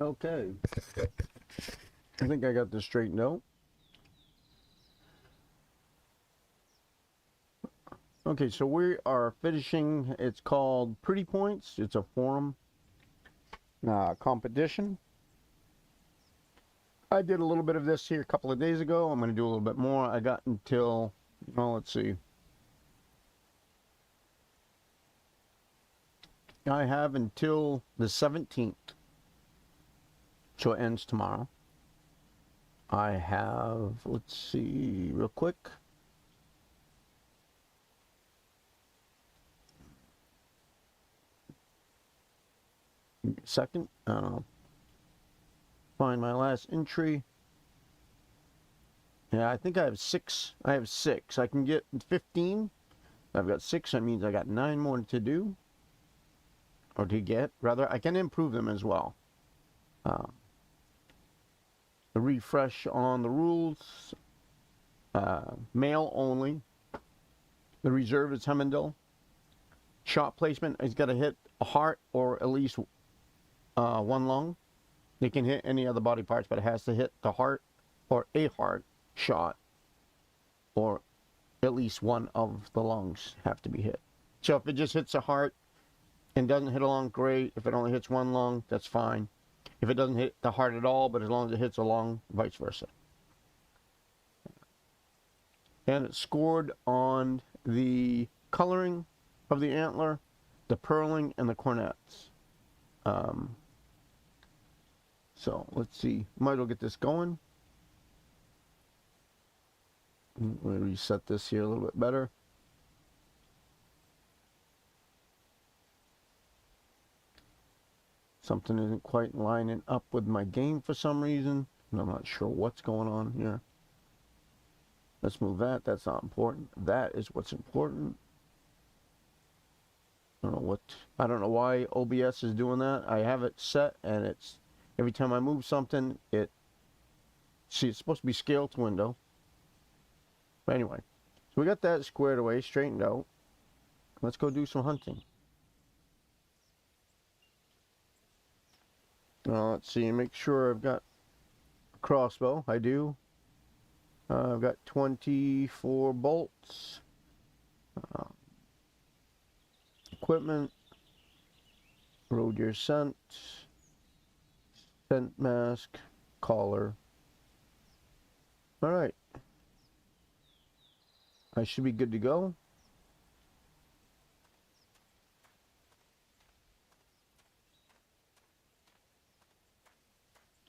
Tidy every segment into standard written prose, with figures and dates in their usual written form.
Okay. I think I got this straightened out. Okay, so we are finishing, it's called Pretty Points. It's a forum competition. I did a little bit of this here a couple of days ago. I'm going to do a little bit more. I got until, well, let's see. I have until the 17th. So it ends tomorrow. I have, let's see, real quick. Second, find my last entry. Yeah, I think I have 6. I have 6. I can get 15. I've got 6. That means I got 9 more to do. Or to get, rather. I can improve them as well. The refresh on the rules. Male only. The reserve is Hemmeldal. Shot placement is got to hit a heart or at least one lung. They can hit any other body parts, but it has to hit the heart or a heart shot, or at least one of the lungs have to be hit. So if it just hits a heart and doesn't hit a lung, great. If it only hits one lung, that's fine. If it doesn't hit the heart at all, but as long as it hits a lung, vice versa. And it's scored on the coloring of the antler, the pearling, and the cornets. So let's see. Might as well get this going. Let me reset this here a little bit better. Something isn't quite lining up with my game for some reason, and I'm not sure what's going on here. Let's move that. That's not important. That is what's important. I don't know why OBS is doing that. I have it set, and it's every time I move something, it's supposed to be scale to window. But anyway, so we got that squared away, straightened out. Let's go do some hunting. Let's see, make sure I've got a crossbow. I do. I've got 24 bolts. Equipment. Roe Deer scent. Scent mask. Collar. Alright. I should be good to go.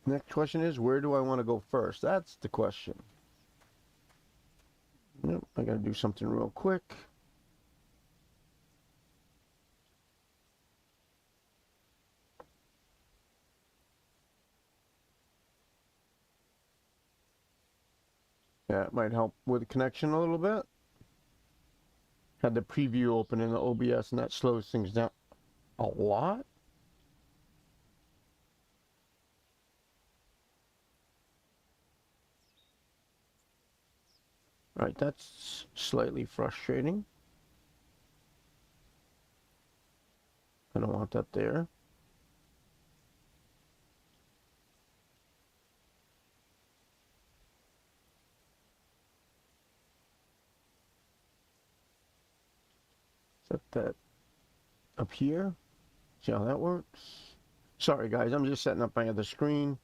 Next question is, where do I want to go first? That's the question. Yep, I gotta do something real quick. Yeah, it might help with the connection a little bit. Had the preview open in the OBS, and that slows things down a lot. Right, that's slightly frustrating. I don't want that there. Set that up here. See how that works? Sorry guys, I'm just setting up my other screen.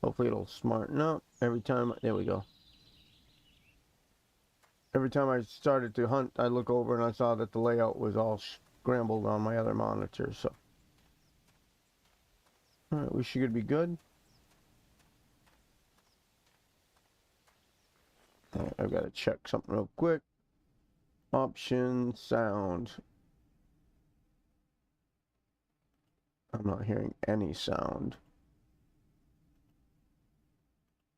Hopefully it'll smarten up every time. There we go. Every time I started to hunt, I look over and I saw that the layout was all scrambled on my other monitor, so. Alright, we should be good. I've got to check something real quick. Option, sound. I'm not hearing any sound.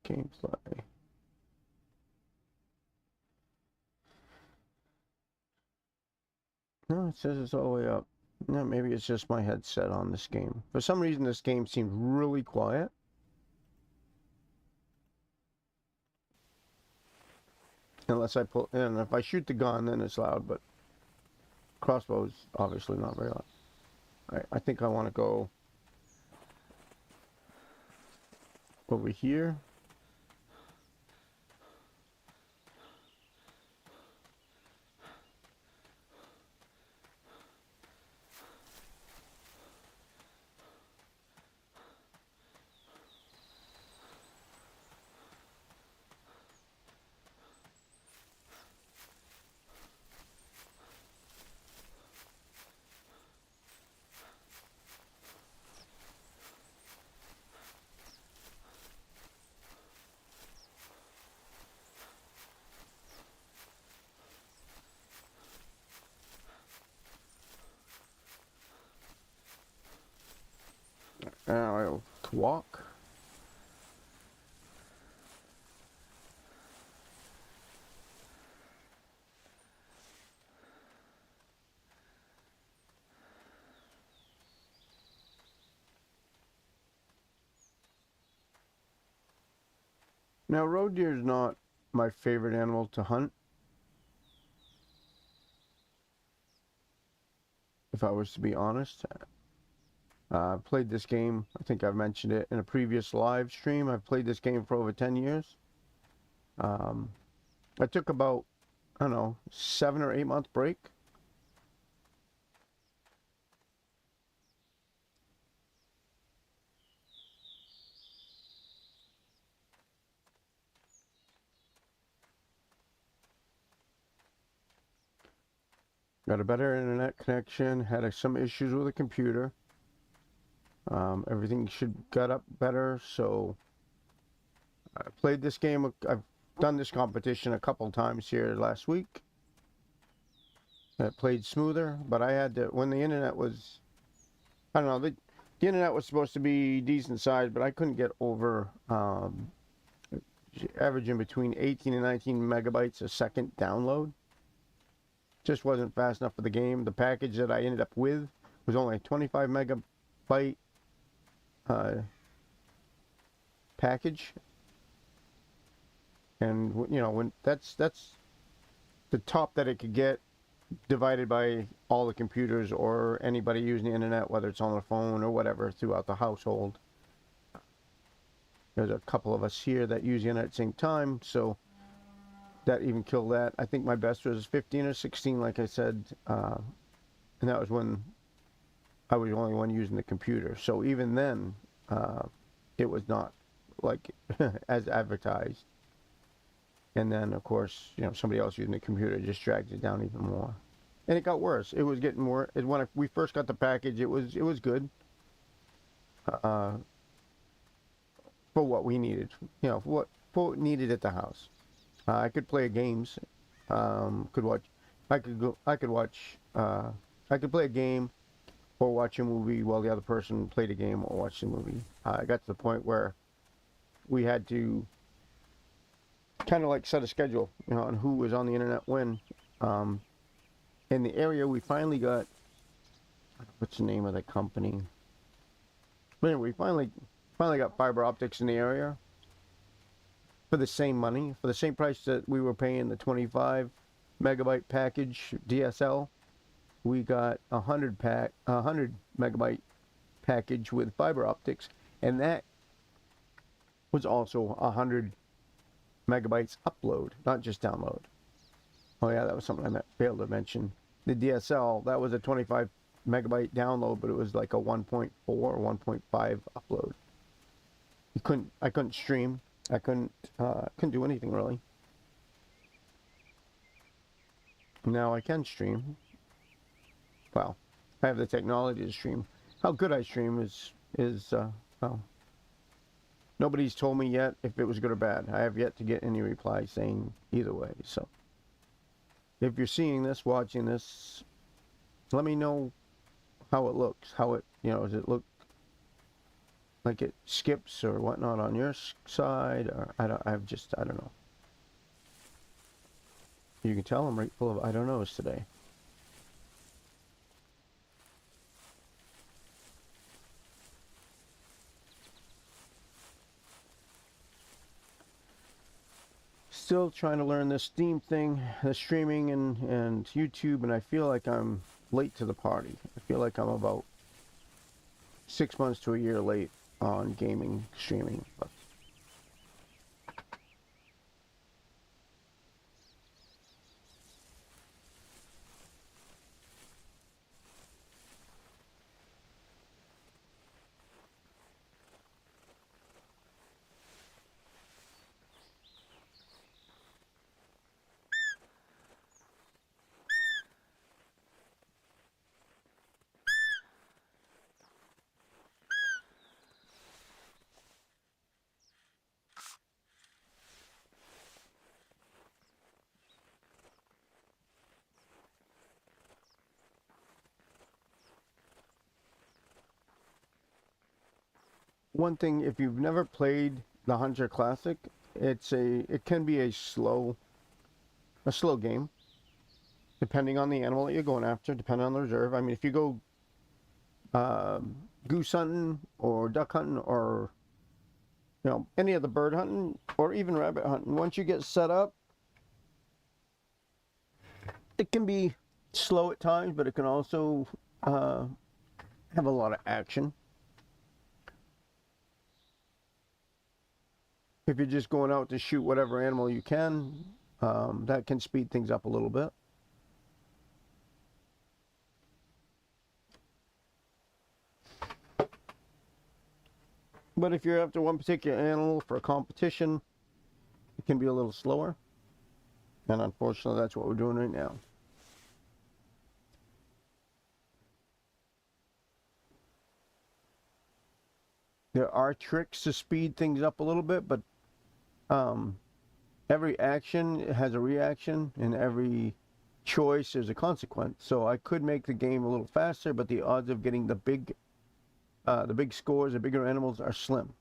Gameplay. No, it says it's all the way up. No, maybe it's just my headset on this game. For some reason, this game seems really quiet. Unless I pull, and if I shoot the gun, then it's loud, but crossbows obviously not very loud. Alright, I think I want to go over here. I'll walk. Now, roe deer is not my favorite animal to hunt. If I was to be honest, I've played this game. I think I've mentioned it in a previous live stream. I've played this game for over 10 years. I took about, I don't know, 7 or 8 month break. Got a better internet connection, had some issues with the computer. Everything got up better, so I played this game. I've done this competition a couple times here last week. It played smoother, but I had to, when the internet was, I don't know, the internet was supposed to be decent size, but I couldn't get over, averaging between 18 and 19 megabytes a second download. Just wasn't fast enough for the game. The package that I ended up with was only a 25 megabyte package, and you know, when that's the top that it could get, divided by all the computers or anybody using the internet, whether it's on the phone or whatever, throughout the household. There's a couple of us here that use the internet at the same time, so that even killed that. I think my best was 15 or 16, like I said, and that was when I was the only one using the computer. So even then, it was not like as advertised. And then, of course, you know, somebody else using the computer just dragged it down even more. And it got worse. It was getting more. When we first got the package, it was good. For what we needed, you know, for what needed at the house. I could play games. Could watch. I could watch. I could play a game, or watch a movie while the other person played a game or watched a movie. I got to the point where we had to kind of like set a schedule, you know, on who was on the internet when. In the area, we finally got, what's the name of the company? But anyway, we finally got fiber optics in the area for the same money, for the same price that we were paying the 25 megabyte package DSL. We got a 100 megabyte package with fiber optics, and that was also 100 megabytes upload, not just download. Oh yeah, that was something I failed to mention. The DSL, that was a 25 megabyte download, but it was like a 1.4 or 1.5 upload. I couldn't stream. I couldn't do anything really. Now I can stream. Well, I have the technology to stream. How good I stream is well, nobody's told me yet if it was good or bad. I have yet to get any reply saying either way. So if you're seeing this, watching this, let me know how it looks. How it, you know, does it look like it skips or whatnot on your side? Or I don't know. You can tell I'm right full of I don't knows today. Still trying to learn this Steam thing, the streaming and YouTube, and I feel like I'm late to the party. I feel like I'm about 6 months to a year late on gaming streaming. But one thing, if you've never played the Hunter Classic, it can be a slow game, depending on the animal that you're going after, depending on the reserve. I mean, if you go goose hunting or duck hunting or any of the bird hunting or even rabbit hunting, once you get set up, it can be slow at times, but it can also have a lot of action. If you're just going out to shoot whatever animal you can, that can speed things up a little bit. But if you're after one particular animal for a competition, it can be a little slower. And unfortunately, that's what we're doing right now. There are tricks to speed things up a little bit, but every action has a reaction, and every choice is a consequence. So I could make the game a little faster, but the odds of getting the big scores, the bigger animals, are slim.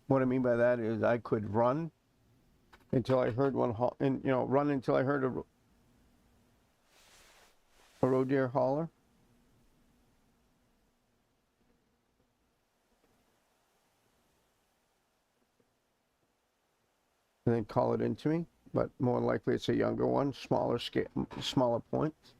What I mean by that is I could run until I heard run until I heard a roe deer holler. And then call it into me, but more likely it's a younger one, smaller points.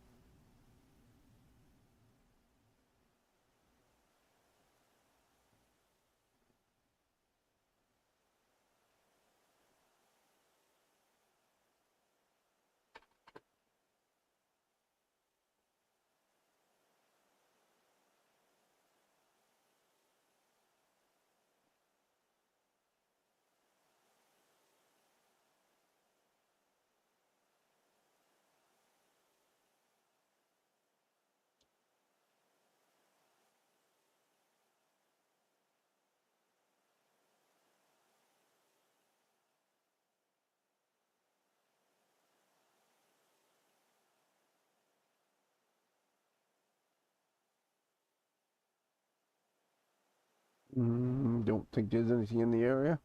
Don't think there's anything in the area.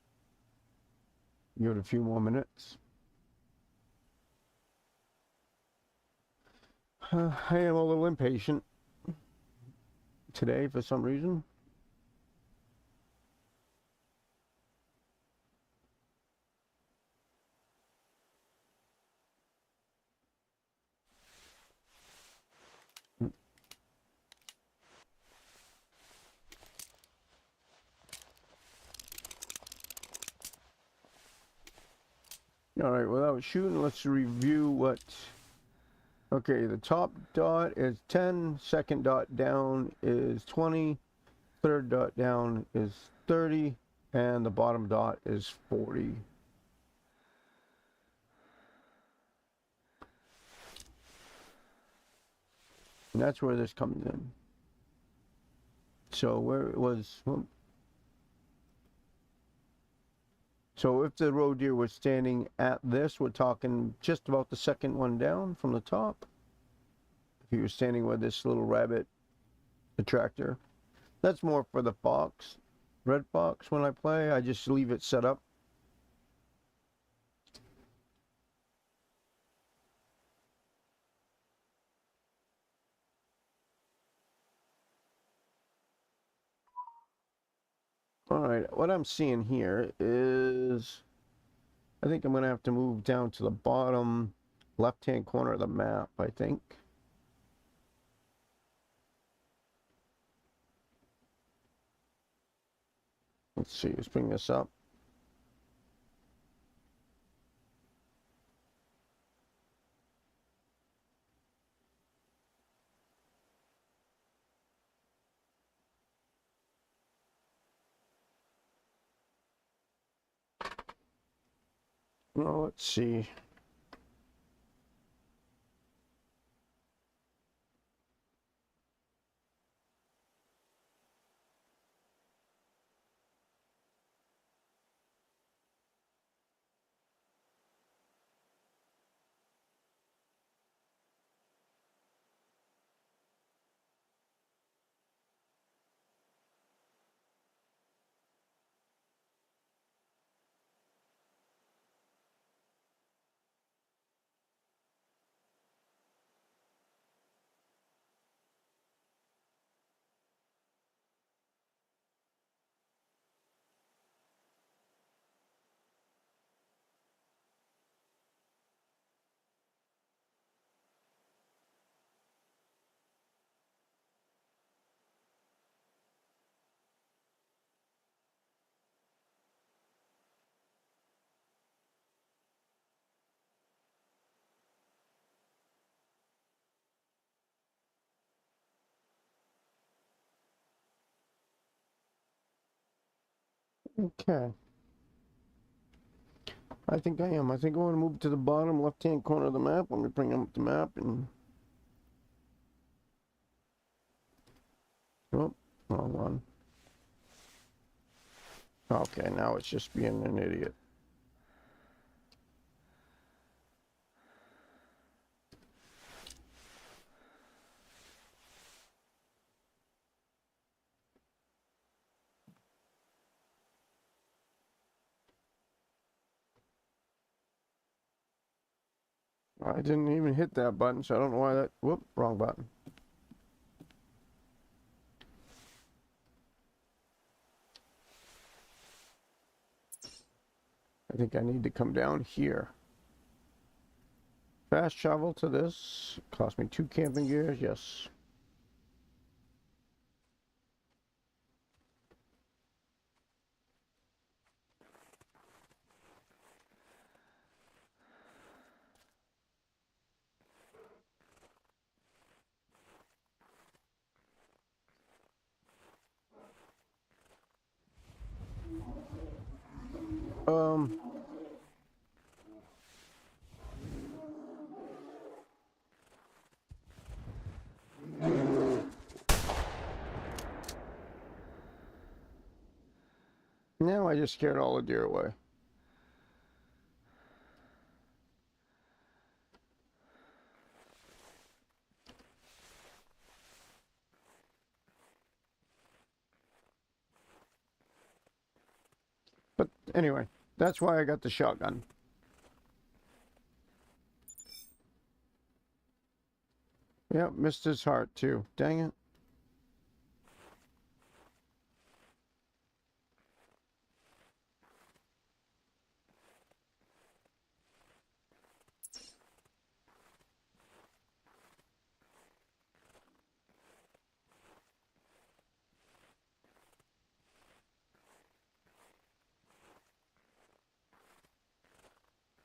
Give it a few more minutes. I am a little impatient today for some reason. All right, without shooting, let's review what. Okay, the top dot is 10, second dot down is 20, third dot down is 30, and the bottom dot is 40. And that's where this comes in. So where it was. So if the roe deer was standing at this, we're talking just about the second one down from the top. If he was standing with this little rabbit attractor, that's more for the fox, red fox. When I play, I just leave it set up. All right, what I'm seeing here is, I think I'm going to have to move down to the bottom left-hand corner of the map, I think. Let's see, let's bring this up. Well, let's see. Okay. I think I am. I think I want to move to the bottom left-hand corner of the map. Let me bring up the map and... Oh, wrong one. Okay, now it's just being an idiot. I didn't even hit that button, so I don't know why that... Whoop, wrong button. I think I need to come down here. Fast travel to this. Cost me 2 camping gears, yes. Um... Now I just scared all the deer away. But anyway, that's why I got the shotgun. Yep, missed his heart too. Dang it.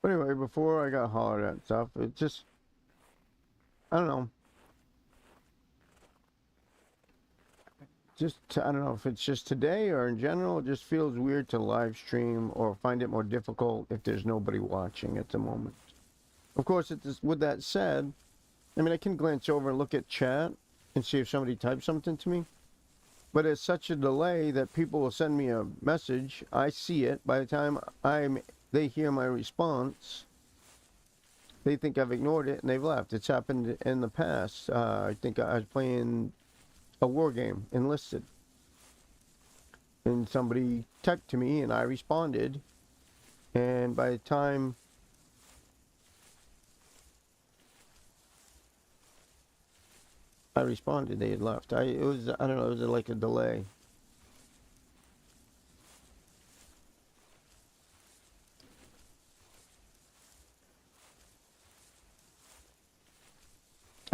But anyway, before I got hollered at and stuff, it just, I don't know. Just, I don't know if it's just today or in general, it just feels weird to live stream or find it more difficult if there's nobody watching at the moment. Of course, with that said, I mean, I can glance over and look at chat and see if somebody types something to me. But it's such a delay that people will send me a message. I see it. By the time they hear my response, they think I've ignored it and they've left. It's happened in the past. I think I was playing a war game, Enlisted. And somebody typed to me and I responded. And by the time I responded, they had left. I don't know, it was like a delay.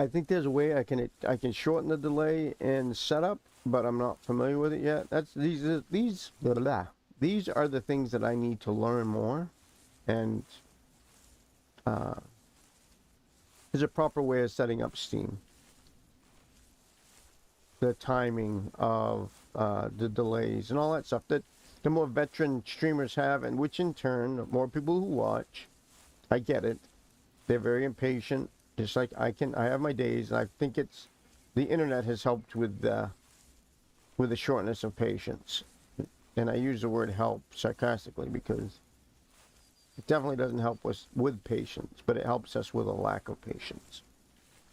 I think there's a way I can shorten the delay and setup, but I'm not familiar with it yet. These blah, blah, blah. These are the things that I need to learn more, and there's a proper way of setting up Steam. The timing of the delays and all that stuff that the more veteran streamers have, and which in turn, the more people who watch, I get it. They're very impatient. Just like I have my days, and I think it's the internet has helped with the shortness of patience. And I use the word help sarcastically because it definitely doesn't help us with patience, but it helps us with a lack of patience.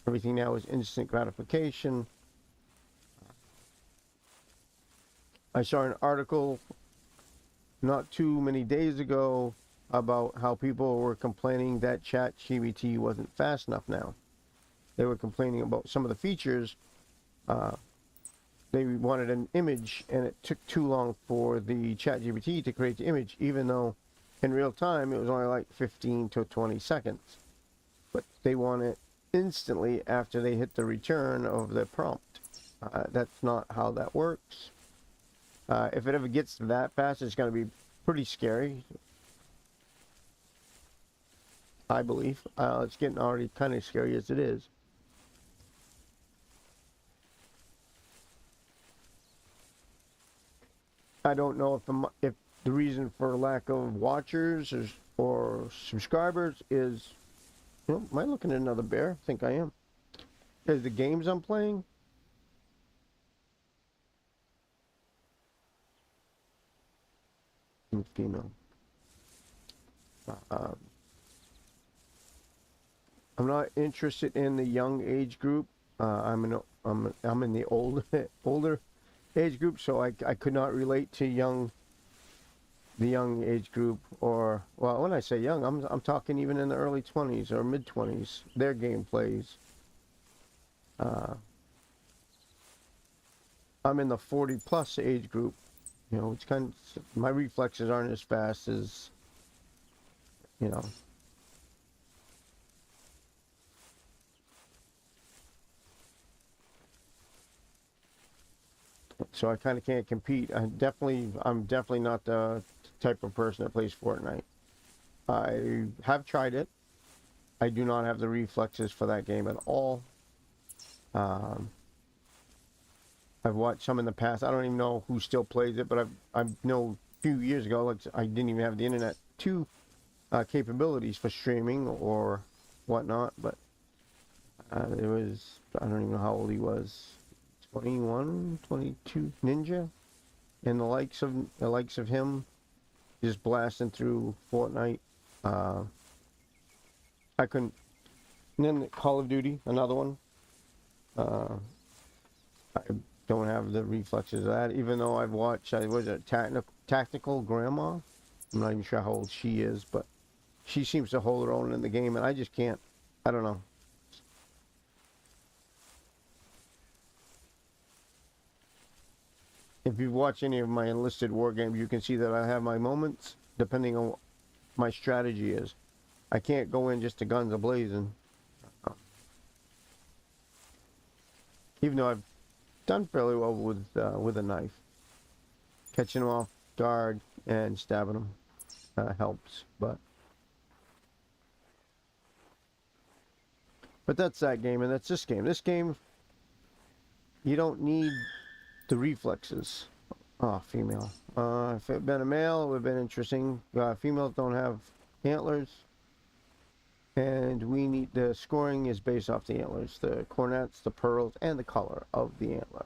Everything now is instant gratification. I saw an article not too many days ago about how people were complaining that ChatGPT wasn't fast enough now. They were complaining about some of the features. They wanted an image, and it took too long for the ChatGPT to create the image, even though in real time it was only like 15 to 20 seconds. But they want it instantly after they hit the return of the prompt. That's not how that works. If it ever gets that fast, it's going to be pretty scary. I believe. It's getting already kind of scary as it is. I don't know if the reason for lack of watchers or subscribers is, am I looking at another bear? I think I am. Is the games I'm playing. Female. I'm not interested in the young age group. I'm in the older age group, so I could not relate to the young age group, or, well, when I say young, I'm talking even in the early 20s or mid 20s. Their gameplays. I'm in the 40 plus age group. You know, it's kind of, my reflexes aren't as fast as, you know. So I kind of can't compete. I'm definitely not the type of person that plays Fortnite. I have tried it. I do not have the reflexes for that game at all. I've watched some in the past. I don't even know who still plays it, but I know a few years ago, like, I didn't even have the internet capabilities for streaming or whatnot. But there was, I don't even know how old he was, 21, 22, Ninja, and the likes of him, just blasting through Fortnite. I couldn't. And then Call of Duty, another one. I don't have the reflexes of that, even though I've watched, was it Tactical Grandma? I'm not even sure how old she is, but she seems to hold her own in the game, and I just can't. I don't know. If you've watched any of my enlisted war games, you can see that I have my moments, depending on what my strategy is. I can't go in just to guns a-blazing. Even though I've done fairly well with a knife. Catching them off guard and stabbing them helps, but that's that game, and that's this game. This game, you don't need the reflexes. Oh, female. If it had been a male, it would have been interesting. Females don't have antlers, and the scoring is based off the antlers, the cornets, the pearls, and the color of the antler.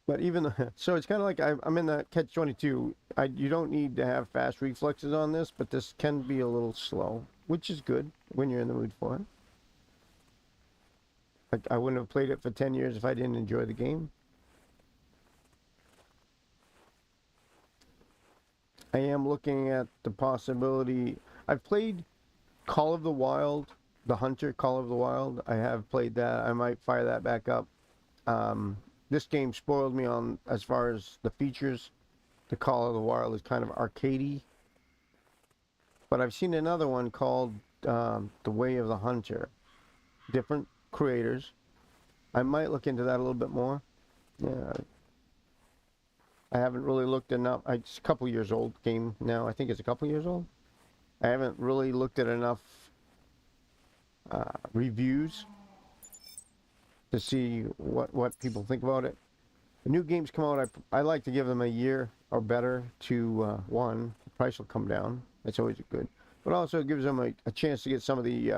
But even so, it's kind of like I'm in that catch-22. You don't need to have fast reflexes on this, but this can be a little slow, which is good when you're in the mood for it. Like, I wouldn't have played it for 10 years if I didn't enjoy the game. I am looking at the possibility. I've played Call of the Wild, the Hunter Call of the Wild. I have played that. I might fire that back up. This game spoiled me on as far as the features. The Call of the Wild is kind of arcadey. But I've seen another one called The Way of the Hunter. Different creators. I might look into that a little bit more. Yeah. I haven't really looked enough. It's a couple years old game now. I think it's a couple years old. I haven't really looked at enough reviews to see what people think about it. The new games come out, I like to give them a year or better to one. The price will come down. That's always good. But also it gives them a chance to get some of the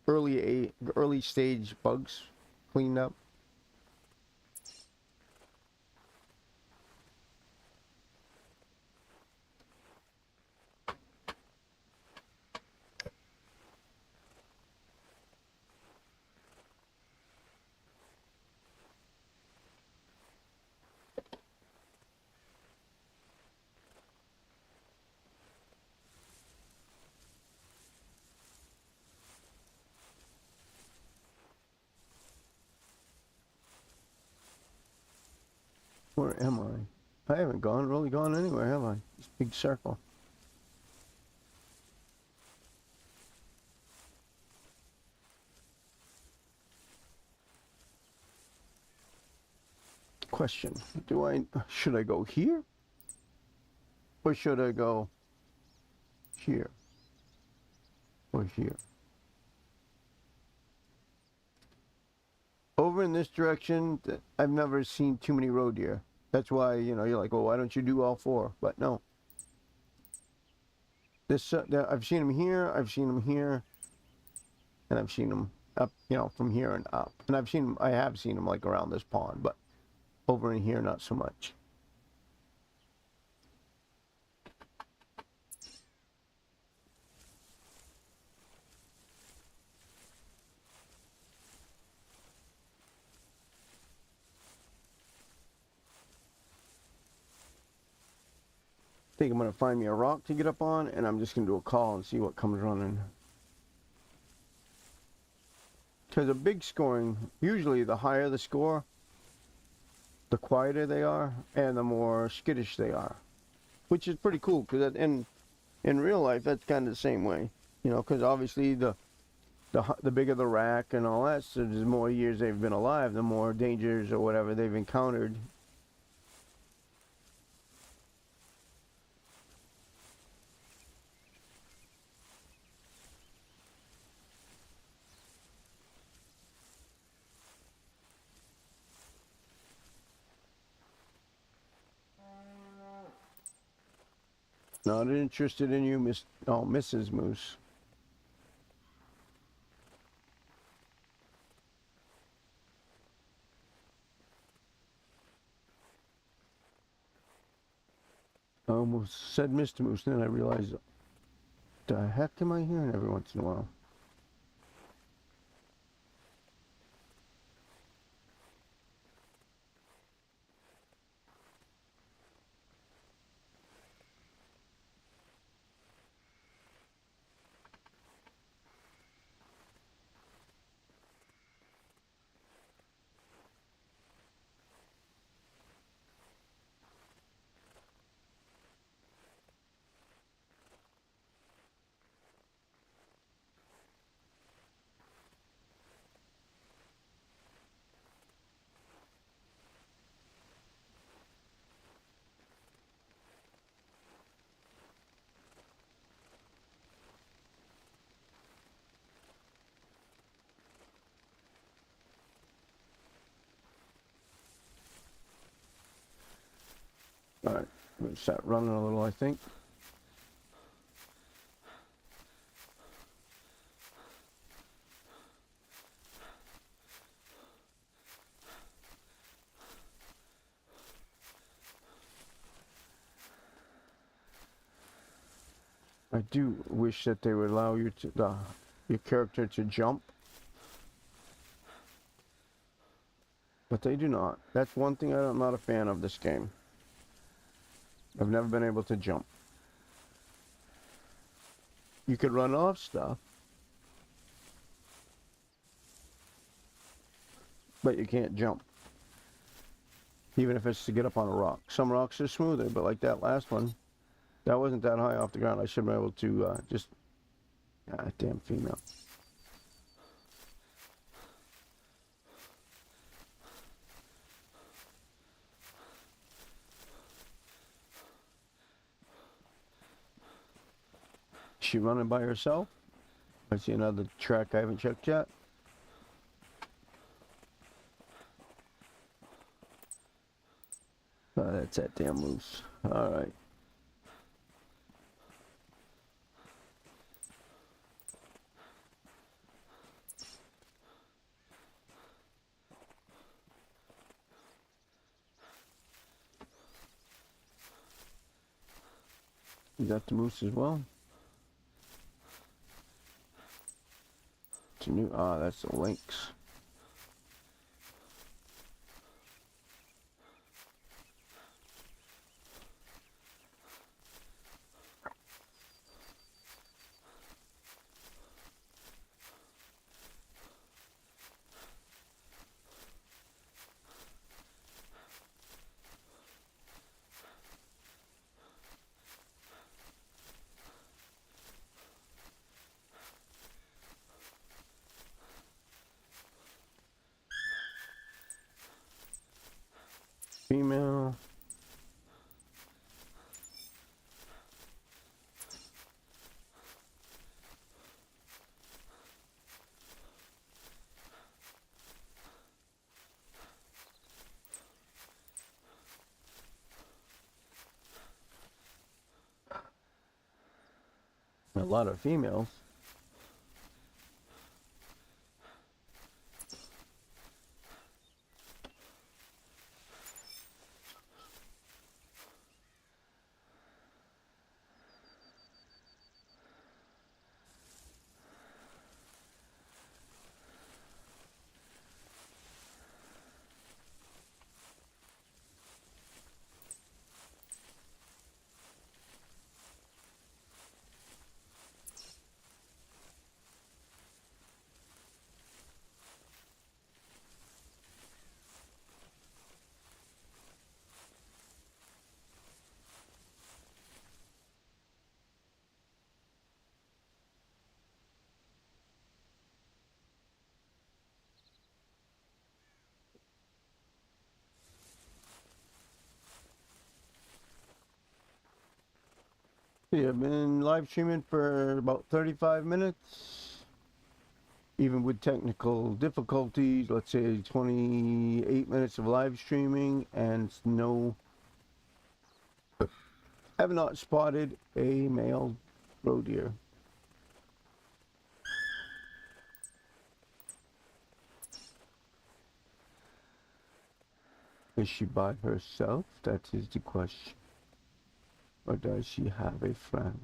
early stage bugs cleaned up. Where am I? I haven't really gone anywhere, have I? This big circle. Question. Should I go here? Or should I go here? Or here? Over in this direction, I've never seen too many roe deer. That's why, you know, you're like, well, why don't you do all 4? But no. This I've seen them here, I've seen them here, and I've seen them up, you know, from here and up. And I have seen them like around this pond, but over in here, not so much. I think I'm going to find me a rock to get up on, and I'm just going to do a call and see what comes running. Because a big scoring, usually the higher the score, the quieter they are, and the more skittish they are. Which is pretty cool, because in real life, that's kind of the same way. You know, because obviously the bigger the rack and all that, so the more years they've been alive, the more dangers or whatever they've encountered. Not interested in you, Mrs. Moose. I almost said Mr. Moose, then I realized, the heck am I hearing every once in a while? Alright, I'm going to start running a little, I think. I do wish that they would allow you to, your character to jump. But they do not. That's one thing I'm not a fan of this game. I've never been able to jump. You could run off stuff, but you can't jump. Even if it's to get up on a rock. Some rocks are smoother, but like that last one, that wasn't that high off the ground. I should have been able to just... Ah, damn female. Is she running by herself? I see another track I haven't checked yet. Oh, that's that damn moose. Alright. You got the moose as well? It's a new... Ah, that's the lynx. Female. lot of females. Yeah, I've been live streaming for about 35 minutes. Even with technical difficulties, let's say 28 minutes of live streaming, and have not spotted a male roe deer. Is she by herself? That is the question. Or does she have a friend?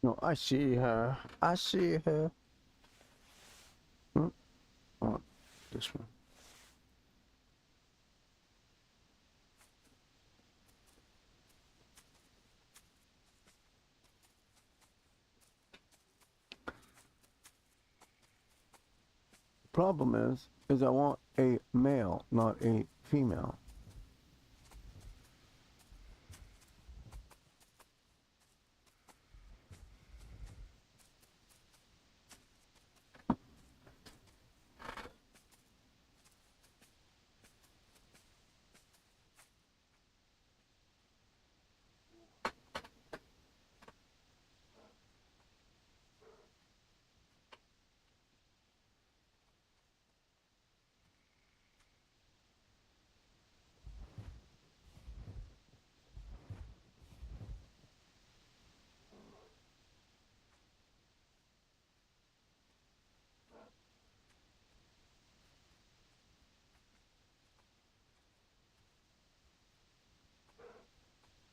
No, I see her. I see her. Hmm? Oh, this one. Problem is I want a male, not a female.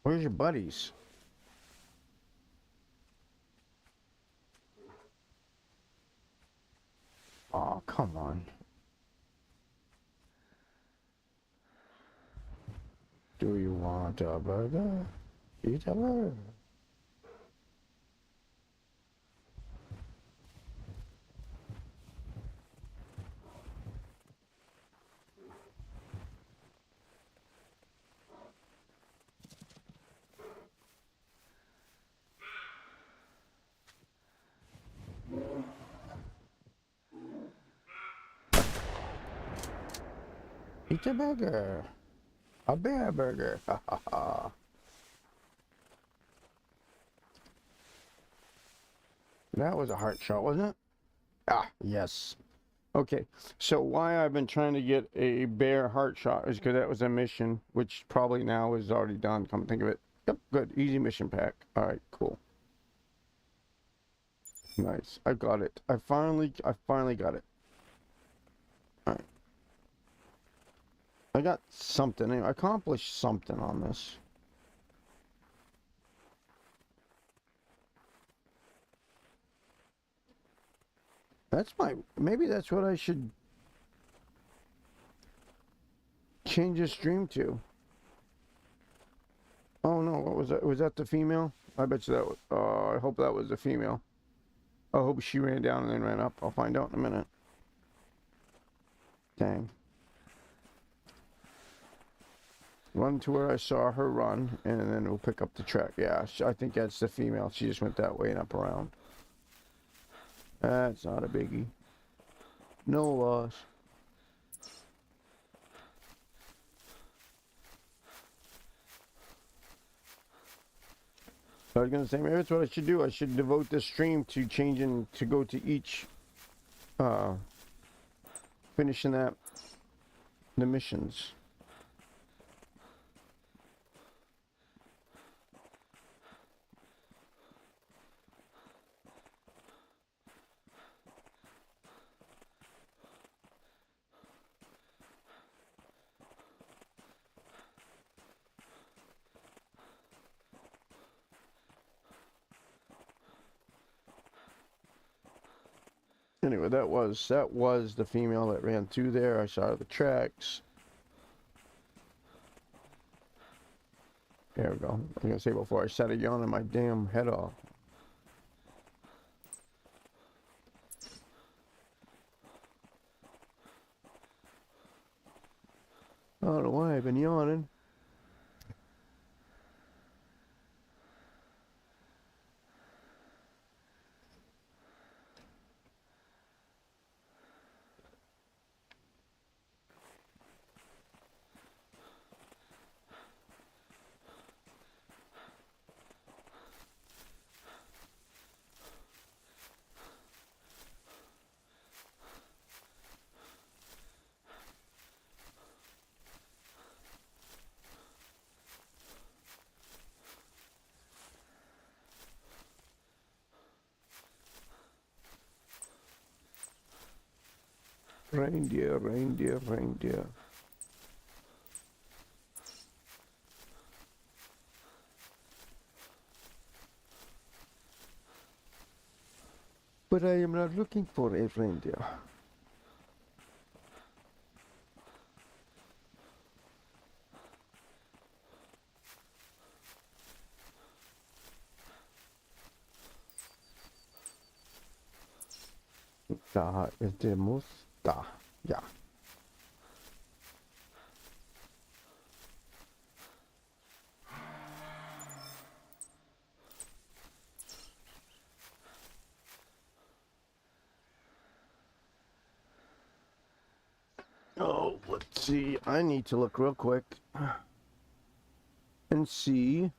Where's your buddies? Oh, come on. Do you want a burger? Eat a burger. Eat a burger. A bear burger. Ha ha ha. That was a heart shot, wasn't it? Ah, yes. Okay, so why I've been trying to get a bear heart shot is because that was a mission, which probably now is already done, come to think of it. Yep, good. Easy mission pack. Alright, cool. Nice. I got it. I finally got it. Alright. I got something. Anyway, I accomplished something on this. Maybe that's what I should change the stream to. Oh no, what was that? Was that the female? I bet you that was, I hope that was the female. I hope she ran down and then ran up. I'll find out in a minute. Dang. Run to where I saw her run, and then we'll pick up the track. Yeah, I think that's the female. She just went that way and up around. That's not a biggie. No loss. I was gonna say, maybe that's what I should do. I should devote this stream to changing, to go to each, finishing the missions. Anyway, that was the female that ran through there. I saw the tracks. There we go. I was gonna say before I started yawning my damn head off. I don't know why I've been yawning. Reindeer, reindeer, reindeer. But I am not looking for a reindeer. Da ist der Muss. Da, ja. Oh, let's see. I need to look real quick and see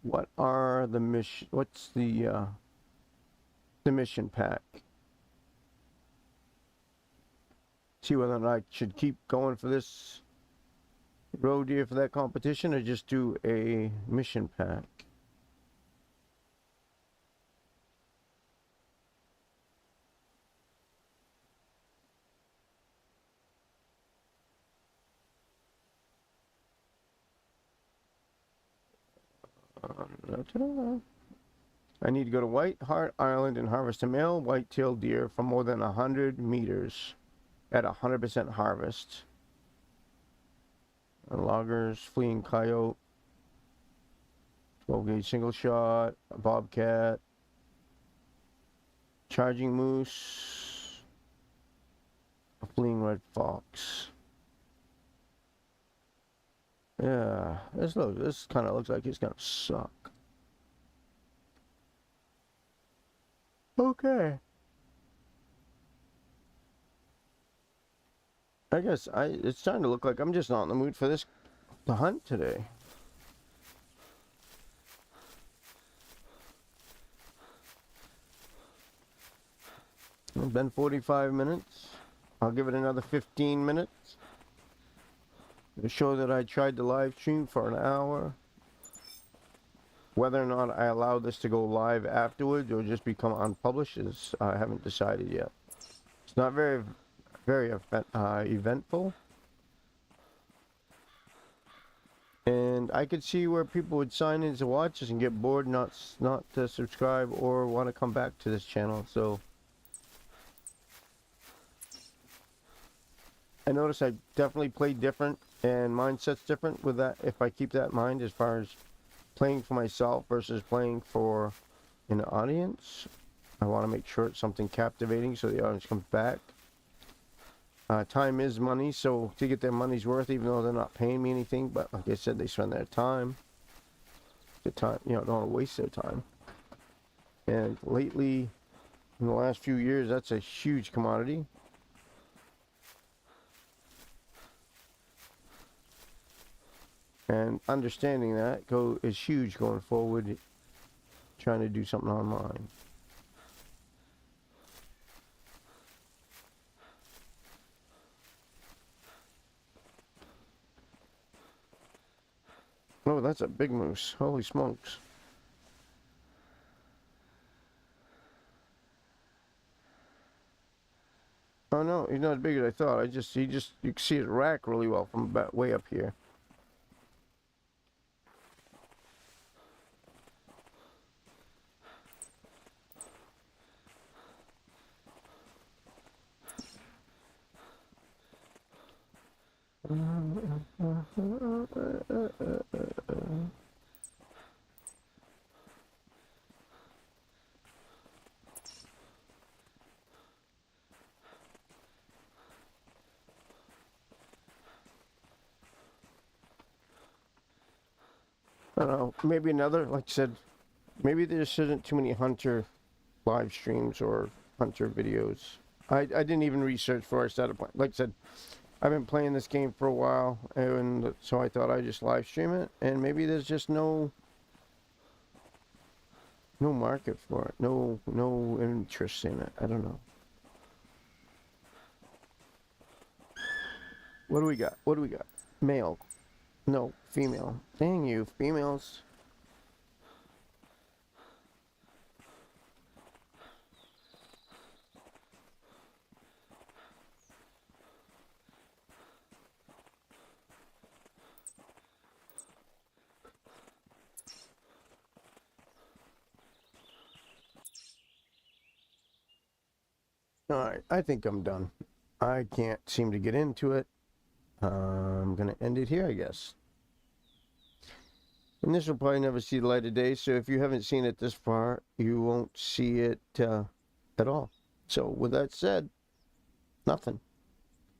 what are the mission. What's the mission pack? See whether or not I should keep going for this Roe Deer for that competition, or just do a mission pack. I need to go to White Hart Island and harvest a male white-tailed deer from more than 100 meters at 100% harvest. Loggers, fleeing coyote, 12 gauge single shot, a bobcat, charging moose, a fleeing red fox. Yeah, this kind of looks like it's gonna suck. Okay. I guess it's starting to look like I'm just not in the mood for this to hunt today. It's been 45 minutes. I'll give it another 15 minutes to show that I tried to live stream for an hour. Whether or not I allow this to go live afterwards or just become unpublished is I haven't decided yet. It's not very eventful. And I could see where people would sign in to watch this and get bored, not to subscribe or want to come back to this channel. So I noticed I definitely play different and mindset's different with that. If I keep that in mind as far as playing for myself versus playing for an audience, I want to make sure it's something captivating so the audience comes back. Time is money, so to get their money's worth, even though they're not paying me anything, but like I said, they spend their time. The time, don't want to waste their time. And lately, in the last few years, that's a huge commodity. And understanding that is huge going forward, trying to do something online. Oh, that's a big moose. Holy smokes. Oh no, he's not as big as I thought. You can see his rack really well from about way up here. I don't know, maybe another, like I said, maybe there just isn't too many hunter live streams or hunter videos. I didn't even research before I started playing. Like I said, I've been playing this game for a while, and so I thought I'd just live stream it, and maybe there's just no market for it, no interest in it. I don't know. What do we got? Male. No, female. Dang you, females. Alright, I think I'm done. I can't seem to get into it. I'm gonna end it here, I guess. And this will probably never see the light of day, so if you haven't seen it this far, you won't see it at all. So with that said, nothing.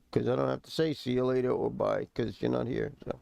Because I don't have to say see you later or bye, because you're not here. So.